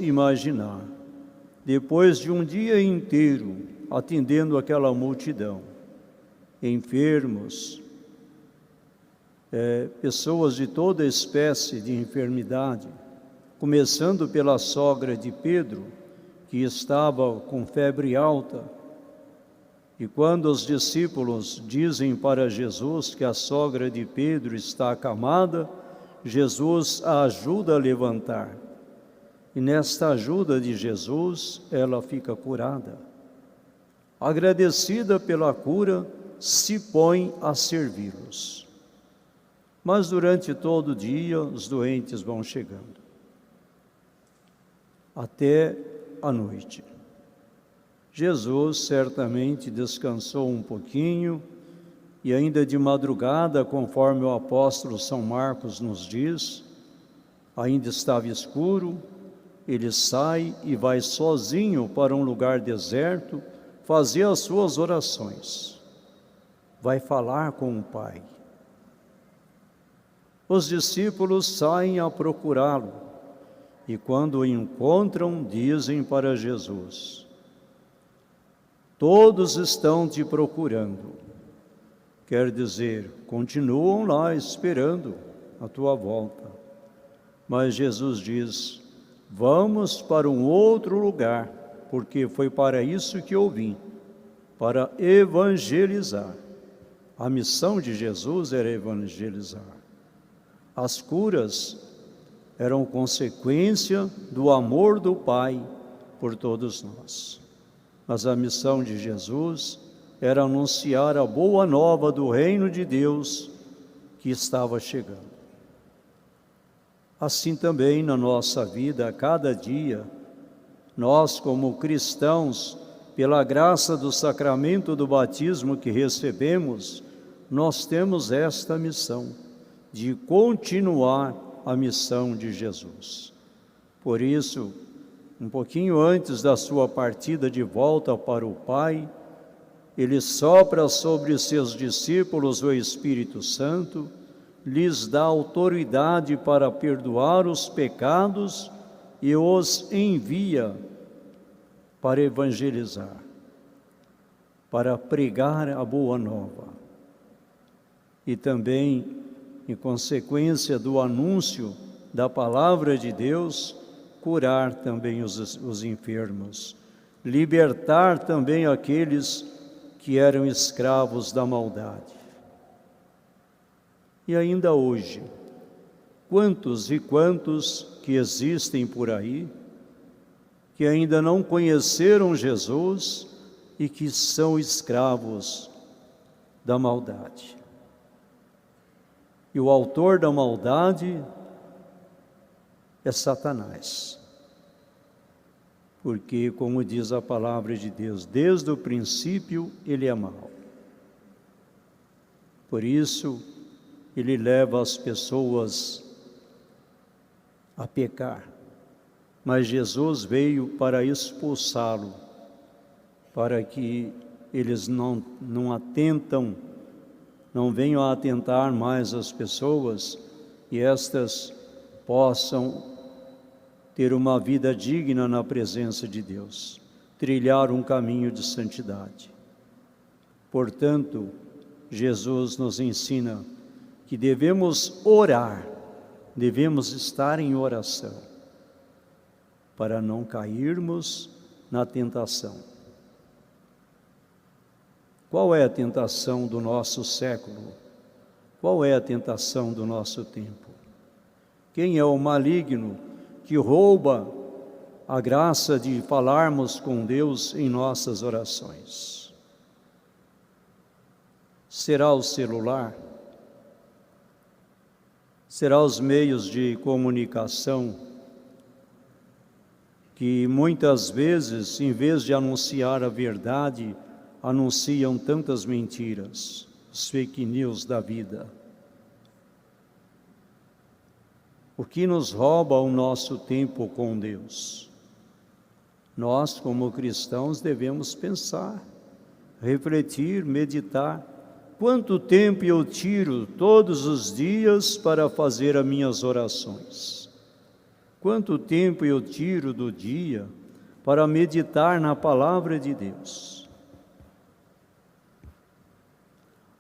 imaginar, depois de um dia inteiro atendendo aquela multidão, enfermos, pessoas de toda espécie de enfermidade, começando pela sogra de Pedro, que estava com febre alta, e quando os discípulos dizem para Jesus que a sogra de Pedro está acamada, Jesus a ajuda a levantar. E nesta ajuda de Jesus, ela fica curada. Agradecida pela cura, se põe a servi-los. Mas durante todo o dia, os doentes vão chegando, até a noite. Jesus certamente descansou um pouquinho, e ainda de madrugada, conforme o apóstolo São Marcos nos diz, ainda estava escuro, ele sai e vai sozinho para um lugar deserto, fazer as suas orações. Vai falar com o Pai. Os discípulos saem a procurá-lo, e quando o encontram, dizem para Jesus: todos estão te procurando. Quer dizer, continuam lá esperando a tua volta. Mas Jesus diz: vamos para um outro lugar, porque foi para isso que eu vim, para evangelizar. A missão de Jesus era evangelizar. As curas eram consequência do amor do Pai por todos nós. Mas a missão de Jesus era anunciar a boa nova do reino de Deus que estava chegando. Assim também na nossa vida, a cada dia, nós como cristãos, pela graça do sacramento do batismo que recebemos, nós temos esta missão de continuar a missão de Jesus. Por isso, um pouquinho antes da sua partida de volta para o Pai, ele sopra sobre seus discípulos o Espírito Santo, lhes dá autoridade para perdoar os pecados e os envia para evangelizar, para pregar a boa nova. E também, em consequência do anúncio da palavra de Deus, curar também os enfermos, libertar também aqueles que eram escravos da maldade. E ainda hoje, quantos e quantos que existem por aí, que ainda não conheceram Jesus e que são escravos da maldade. E o autor da maldade é Satanás. Porque, como diz a palavra de Deus, desde o princípio ele é mau. Por isso, ele leva as pessoas a pecar. Mas Jesus veio para expulsá-lo, para que eles não venham a atentar mais as pessoas e estas possam ter uma vida digna na presença de Deus, trilhar um caminho de santidade. Portanto, Jesus nos ensina que devemos orar, devemos estar em oração, para não cairmos na tentação. Qual é a tentação do nosso século? Qual é a tentação do nosso tempo? Quem é o maligno que rouba a graça de falarmos com Deus em nossas orações? Será o celular? Será os meios de comunicação que muitas vezes, em vez de anunciar a verdade, anunciam tantas mentiras, os fake news da vida? O que nos rouba o nosso tempo com Deus? Nós, como cristãos, devemos pensar, refletir, meditar. Quanto tempo eu tiro todos os dias para fazer as minhas orações? Quanto tempo eu tiro do dia para meditar na palavra de Deus?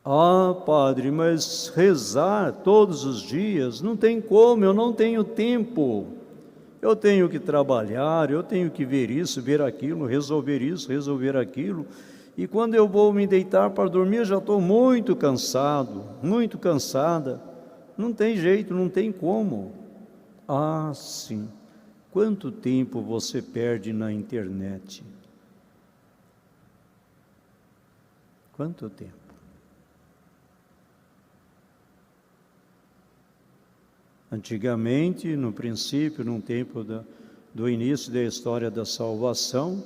Ah, padre, mas rezar todos os dias não tem como, eu não tenho tempo. Eu tenho que trabalhar, eu tenho que ver isso, ver aquilo, resolver aquilo. E quando eu vou me deitar para dormir, eu já estou muito cansado, muito cansada. Não tem jeito, não tem como. Ah, sim. Quanto tempo você perde na internet? Quanto tempo? Antigamente, no princípio, no tempo do início da história da salvação,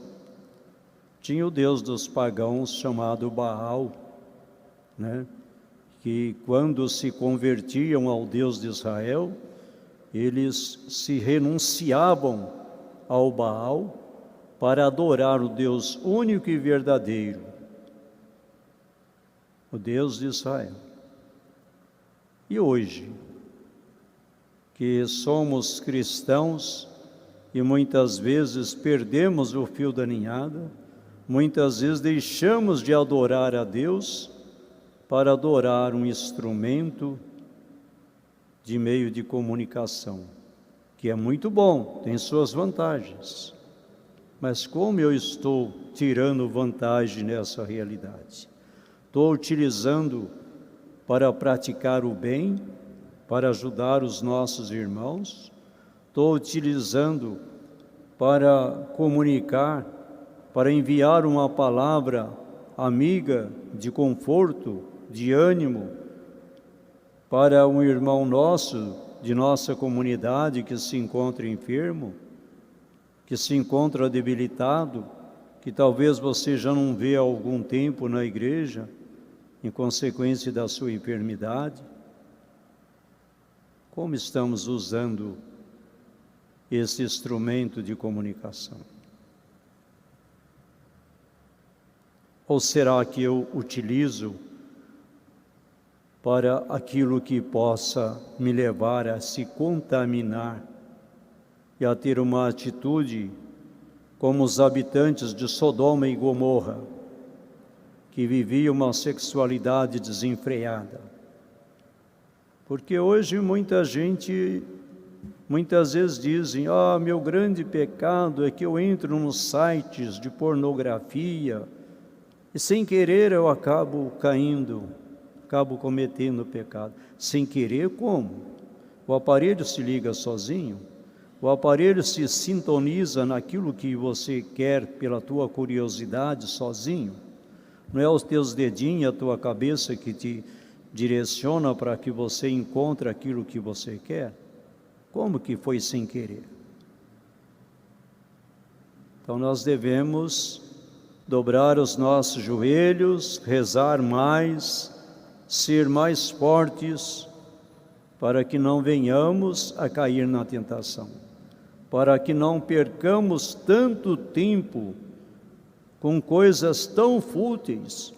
tinha o deus dos pagãos chamado Baal, né? Que quando se convertiam ao Deus de Israel, eles se renunciavam ao Baal para adorar o Deus único e verdadeiro, o Deus de Israel. E hoje, que somos cristãos e muitas vezes perdemos o fio da ninhada, muitas vezes deixamos de adorar a Deus para adorar um instrumento de meio de comunicação, que é muito bom, tem suas vantagens. Mas como eu estou tirando vantagem nessa realidade? Estou utilizando para praticar o bem, para ajudar os nossos irmãos? Estou utilizando para comunicar, para enviar uma palavra amiga de conforto, de ânimo, para um irmão nosso, de nossa comunidade que se encontra enfermo, que se encontra debilitado, que talvez você já não vê há algum tempo na igreja, em consequência da sua enfermidade? Como estamos usando esse instrumento de comunicação? Ou será que eu utilizo para aquilo que possa me levar a se contaminar e a ter uma atitude como os habitantes de Sodoma e Gomorra, que viviam uma sexualidade desenfreada? Porque hoje muita gente, muitas vezes dizem: meu grande pecado é que eu entro nos sites de pornografia e sem querer eu acabo caindo, acabo cometendo pecado. Sem querer como? O aparelho se liga sozinho, o aparelho se sintoniza naquilo que você quer pela tua curiosidade sozinho. Não é os teus dedinhos, a tua cabeça que te direciona para que você encontre aquilo que você quer? Como que foi sem querer? Então nós devemos dobrar os nossos joelhos, rezar mais, ser mais fortes, para que não venhamos a cair na tentação, para que não percamos tanto tempo com coisas tão fúteis,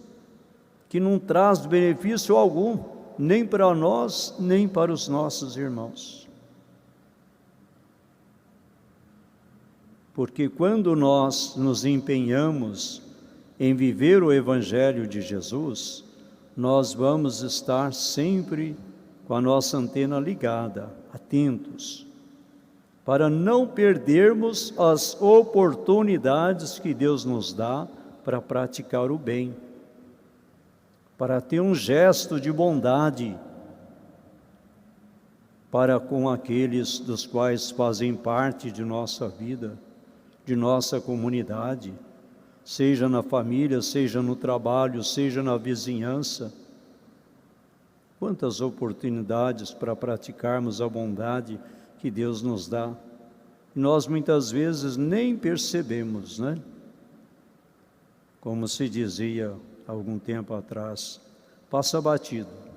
que não traz benefício algum, nem para nós, nem para os nossos irmãos. Porque quando nós nos empenhamos em viver o Evangelho de Jesus, nós vamos estar sempre com a nossa antena ligada, atentos, para não perdermos as oportunidades que Deus nos dá para praticar o bem, para ter um gesto de bondade para com aqueles dos quais fazem parte de nossa vida, de nossa comunidade, seja na família, seja no trabalho, seja na vizinhança. Quantas oportunidades para praticarmos a bondade que Deus nos dá. E nós muitas vezes nem percebemos, né? Como se dizia algum tempo atrás, passa batido.